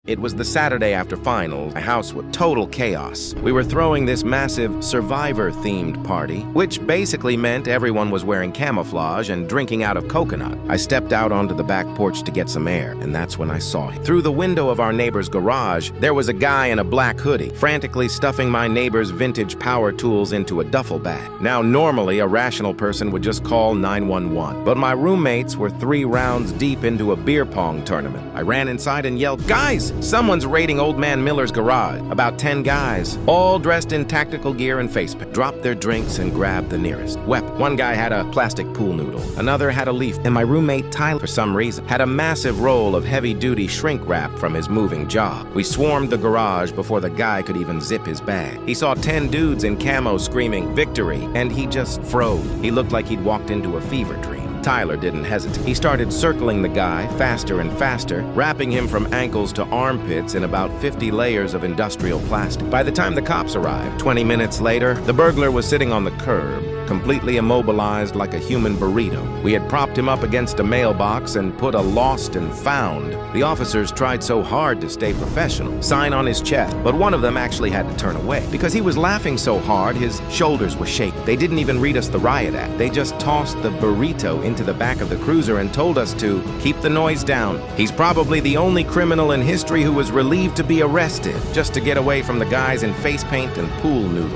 It was the Saturday after finals. My house was total chaos. We were throwing this massive Survivor-themed party, which basically meant everyone was wearing camouflage and drinking out of coconut. I stepped out onto the back porch to get some air, and that's when I saw him. Through the window of our neighbor's garage, there was a guy in a black hoodie, frantically stuffing my neighbor's vintage power tools into a duffel bag. Now, normally, a rational person would just call 911, but my roommates were 3 rounds deep into a beer pong tournament. I ran inside and yelled, "Guys! Someone's raiding Old Man Miller's garage." About 10 guys, all dressed in tactical gear and face paint, dropped their drinks and grabbed the nearest weapon. One guy had a plastic pool noodle, another had a leaf, and my roommate Tyler, for some reason, had a massive roll of heavy-duty shrink wrap from his moving job. We swarmed the garage before the guy could even zip his bag. He saw 10 dudes in camo screaming victory, and he just froze. He looked like he'd walked into a fever dream. Tyler didn't hesitate. He started circling the guy faster and faster, wrapping him from ankles to armpits in about 50 layers of industrial plastic. By the time the cops arrived, 20 minutes later, the burglar was sitting on the curb, completely immobilized like a human burrito. We had propped him up against a mailbox and put a lost and found. The officers tried so hard to stay professional, sign on his chest, but one of them actually had to turn away. Because he was laughing so hard, his shoulders were shaking. They didn't even read us the riot act. They just tossed the burrito into the back of the cruiser and told us to keep the noise down. He's probably the only criminal in history who was relieved to be arrested, just to get away from the guys in face paint and pool noodles.